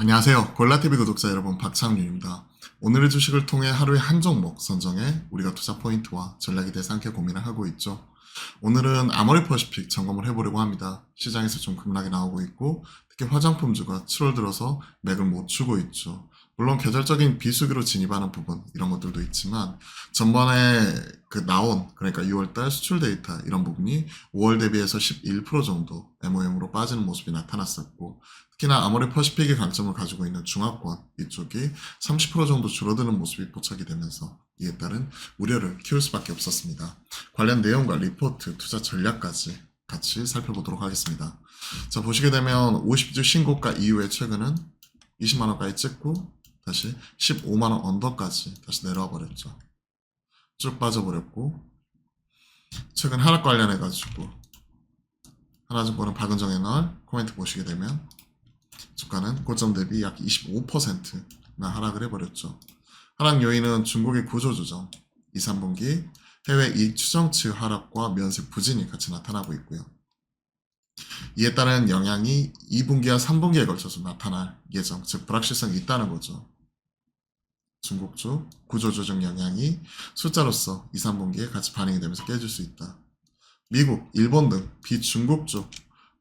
안녕하세요. 골라TV 구독자 여러분, 박창윤입니다. 오늘의 주식을 통해 하루에 한 종목 선정해 우리가 투자 포인트와 전략에 대해서 함께 고민을 하고 있죠. 오늘은 아모레퍼시픽 점검을 해보려고 합니다. 시장에서 좀 급락이 나오고 있고, 특히 화장품주가 7월 들어서 맥을 못 추고 있죠. 물론 계절적인 비수기로 진입하는 부분, 이런 것들도 있지만 전반에 나온, 그러니까 6월달 수출 데이터 이런 부분이 5월 대비해서 11% 정도 MOM으로 빠지는 모습이 나타났었고, 특히나 아모레퍼시픽의 강점을 가지고 있는 중화권 이쪽이 30% 정도 줄어드는 모습이 포착이 되면서 이에 따른 우려를 키울 수밖에 없었습니다. 관련 내용과 리포트, 투자 전략까지 같이 살펴보도록 하겠습니다. 자, 보시게 되면 50주 신고가 이후에 최근은 20만원까지 찍고 다시 15만원 언더까지 다시 내려와 버렸죠. 쭉 빠져버렸고, 최근 하락 관련해가지고 하나증권은 박은정의 날 코멘트 보시게 되면 주가는 고점 대비 약 25%나 하락을 해버렸죠. 하락 요인은 중국의 구조조정, 2, 3분기 해외 이익 추정치 하락과 면세 부진이 같이 나타나고 있고요. 이에 따른 영향이 2분기와 3분기에 걸쳐서 나타날 예정, 즉 불확실성이 있다는 거죠. 중국 쪽 구조조정 영향이 숫자로서 2, 3분기에 같이 반영이 되면서 깨질 수 있다. 미국, 일본 등 비중국 쪽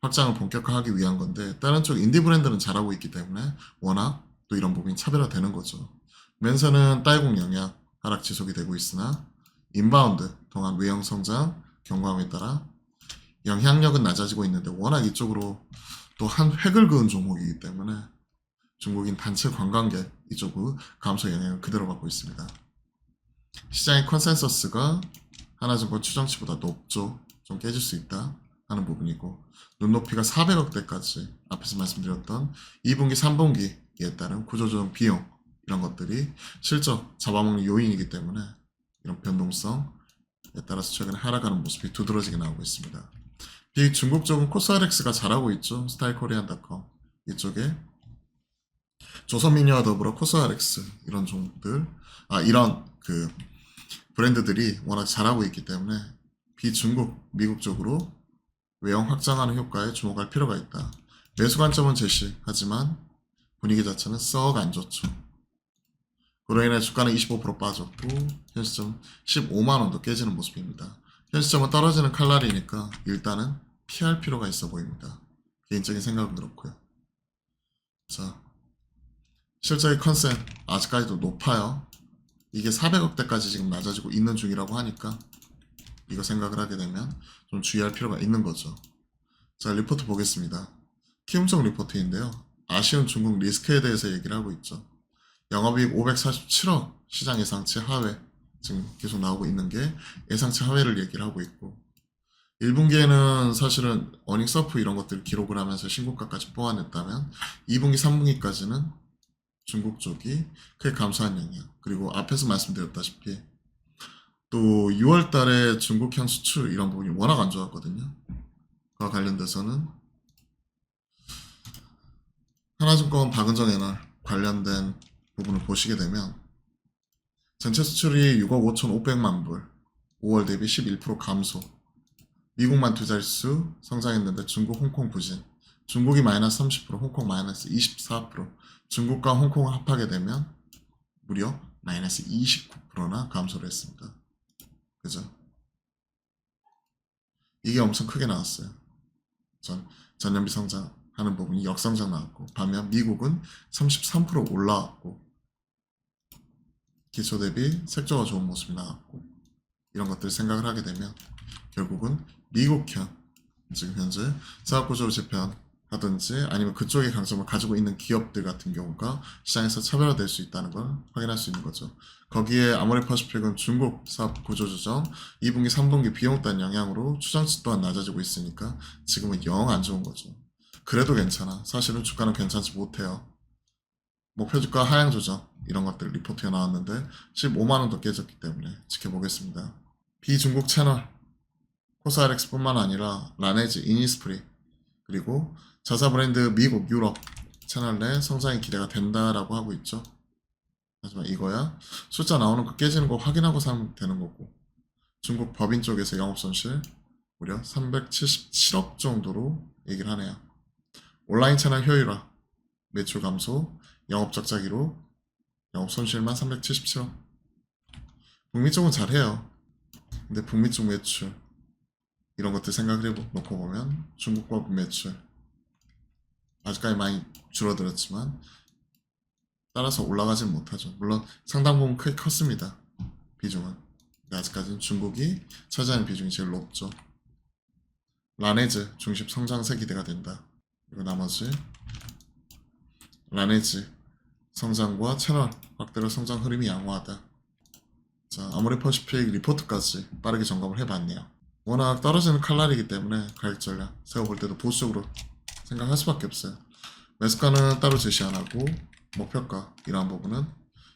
확장을 본격화하기 위한 건데, 다른 쪽 인디 브랜드는 잘하고 있기 때문에 워낙 또 이런 부분이 차별화되는 거죠. 면세는 딸공 영향 하락 지속이 되고 있으나 인바운드 동안 외형 성장 경과함에 따라 영향력은 낮아지고 있는데, 워낙 이쪽으로 또 한 획을 그은 종목이기 때문에 중국인 단체 관광객 이쪽으로 감소 영향을 그대로 받고 있습니다. 시장의 컨센서스가 하나증권 추정치보다 높죠. 좀 깨질 수 있다 하는 부분이고, 눈높이가 400억대까지 앞에서 말씀드렸던 2분기, 3분기에 따른 구조조정 비용 이런 것들이 실적 잡아먹는 요인이기 때문에 이런 변동성에 따라서 최근에 하락하는 모습이 두드러지게 나오고 있습니다. 비중국 쪽은 코스알엑스가 잘하고 있죠. 스타일코리안닷컴 이쪽에 조선미니와 더불어 코스알엑스 이런 종목들, 이런 브랜드들이 워낙 잘하고 있기 때문에 비중국, 미국 쪽으로 외형 확장하는 효과에 주목할 필요가 있다. 매수 관점은 제시하지만 분위기 자체는 썩 안 좋죠. 그로 인해 주가는 25% 빠졌고 현 시점 15만원도 깨지는 모습입니다. 현 시점은 떨어지는 칼날이니까 일단은 피할 필요가 있어 보입니다. 개인적인 생각은 그렇고요. 자, 실적의 컨센 아직까지도 높아요. 이게 400억대까지 지금 낮아지고 있는 중이라고 하니까 이거 생각을 하게 되면 좀 주의할 필요가 있는 거죠. 자, 리포트 보겠습니다. 키움적 리포트인데요. 아쉬운 중국 리스크에 대해서 얘기를 하고 있죠. 영업이익 547억, 시장 예상치 하회, 지금 계속 나오고 있는 게 예상치 하회를 얘기를 하고 있고, 1분기에는 사실은 어닝 서프 이런 것들을 기록을 하면서 신고가까지 뽑아냈다면 2분기, 3분기까지는 중국 쪽이 크게 감소한 영향, 그리고 앞에서 말씀드렸다시피 또 6월 달에 중국향 수출 이런 부분이 워낙 안 좋았거든요. 그와 관련돼서는 하나증권 박은정의 날 관련된 부분을 보시게 되면 전체 수출이 6억 5,500만 불, 5월 대비 11% 감소, 미국만 두 자릿수 성장했는데 중국, 홍콩 부진, 중국이 마이너스 30%, 홍콩 마이너스 24%, 중국과 홍콩을 합하게 되면 무려 마이너스 29%나 감소를 했습니다. 그죠? 이게 엄청 크게 나왔어요. 전년비 성장하는 부분이 역성장 나왔고, 반면 미국은 33% 올라왔고, 기초 대비 색조가 좋은 모습이 나왔고, 이런 것들 생각을 하게 되면 결국은 미국형, 지금 현재 사업구조 재편 하든지 아니면 그쪽의 강점을 가지고 있는 기업들 같은 경우가 시장에서 차별화될 수 있다는 걸 확인할 수 있는 거죠. 거기에 아모레퍼시픽은 중국 사업 구조조정 2분기, 3분기 비용 단 영향으로 추정치 또한 낮아지고 있으니까 지금은 영 안 좋은 거죠. 그래도 괜찮아. 사실은 주가는 괜찮지 못해요. 목표주가 하향 조정 이런 것들 리포트가 나왔는데 15만원도 깨졌기 때문에 지켜보겠습니다. 비중국 채널 코스알엑스뿐만 아니라 라네즈, 이니스프리 그리고 자사 브랜드 미국, 유럽 채널 내 성장이 기대가 된다라고 하고 있죠. 하지만 이거야 숫자 나오는 거 깨지는 거 확인하고 사면 되는 거고, 중국 법인 쪽에서 영업손실 무려 377억 정도로 얘기를 하네요. 온라인 채널 효율화 매출 감소, 영업 적자 기록, 영업 손실만 377억. 북미 쪽은 잘해요. 근데 북미 쪽 매출 이런 것들 생각을 해놓고 보면 중국과 매출 아직까지 많이 줄어들었지만 따라서 올라가진 못하죠. 물론 상당 부분 크게 컸습니다. 비중은. 근데 아직까지는 중국이 차지하는 비중이 제일 높죠. 라네즈 중심 성장세 기대가 된다. 그리고 나머지 라네즈 성장과 채널 확대로 성장 흐름이 양호하다. 자, 아모레퍼시픽 리포트까지 빠르게 점검을 해봤네요. 워낙 떨어지는 칼날이기 때문에 가격 전략 세워볼 때도 보수적으로 생각할 수밖에 없어요. 매수가는 따로 제시 안 하고 목표가 이러한 부분은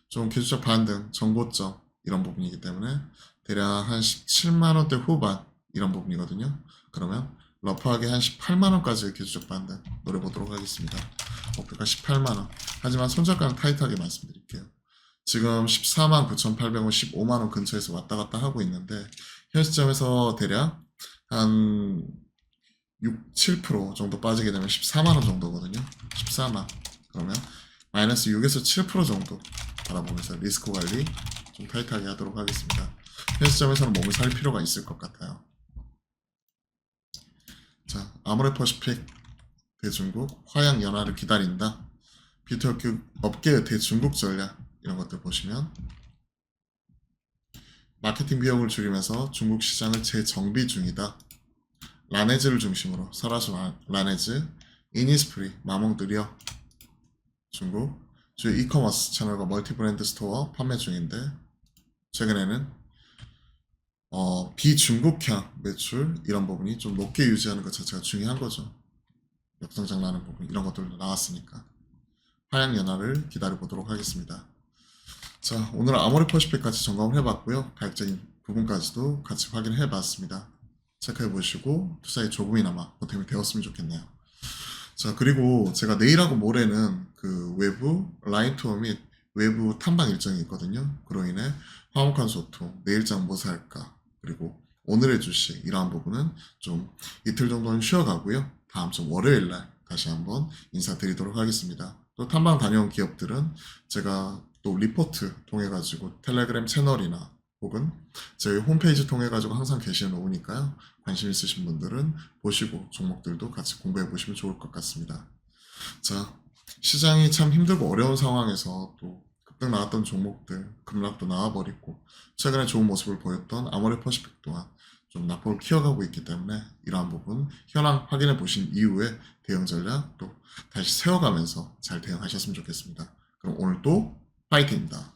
좀 기술적 반등, 정고점 이런 부분이기 때문에 대략 한 17만원대 후반 이런 부분이거든요. 그러면 러프하게 한 18만원까지의 기술적 반등 노려보도록 하겠습니다. 목표가 18만원. 하지만 손절가는 타이트하게 말씀드릴게요. 지금 14만 9,800원, 15만원 근처에서 왔다 갔다 하고 있는데 현 시점에서 대략 한 6, 7% 정도 빠지게 되면 14만원 정도거든요. 14만. 그러면 마이너스 6에서 7% 정도 바라보면서 리스크 관리 좀 타이트하게 하도록 하겠습니다. 현 시점에서는 몸을 살 필요가 있을 것 같아요. 자, 아모레퍼시픽 대중국 화양 연화를 기다린다. 비트워크 업계의 대중국 전략 이런 것들 보시면 마케팅 비용을 줄이면서 중국 시장을 재정비 중이다. 라네즈를 중심으로 설화수 라네즈, 이니스프리, 마몽드리어 중국 주요 이커머스 채널과 멀티 브랜드 스토어 판매 중인데 최근에는 비중국향 매출 이런 부분이 좀 높게 유지하는 것 자체가 중요한 거죠. 역성장 나는 부분 이런 것들도 나왔으니까 화양 연화를 기다려 보도록 하겠습니다. 자, 오늘 아모레퍼시픽 같이 점검을 해봤고요. 가격적인 부분까지도 같이 확인을 해봤습니다. 체크해 보시고 투자에 조금이나마 보탬이 되었으면 좋겠네요. 자, 그리고 제가 내일하고 모레는 그 외부 라인 투어 및 외부 탐방 일정이 있거든요. 그로 인해 화목한 소통, 내일장 뭐 살까, 그리고 오늘의 주식 이러한 부분은 좀 이틀 정도는 쉬어가고요. 다음 주 월요일날 다시 한번 인사드리도록 하겠습니다. 또 탐방 다녀온 기업들은 제가 또 리포트 통해 가지고 텔레그램 채널이나 혹은 저희 홈페이지 통해 가지고 항상 게시해 놓으니까요. 관심 있으신 분들은 보시고 종목들도 같이 공부해 보시면 좋을 것 같습니다. 자, 시장이 참 힘들고 어려운 상황에서 또 급등 나왔던 종목들 급락도 나와버리고 최근에 좋은 모습을 보였던 아모레퍼시픽 또한 좀 낙폭을 키워가고 있기 때문에 이러한 부분 현황 확인해 보신 이후에 대응 전략 또 다시 세워가면서 잘 대응하셨으면 좋겠습니다. 그럼 오늘 또 파이팅입니다.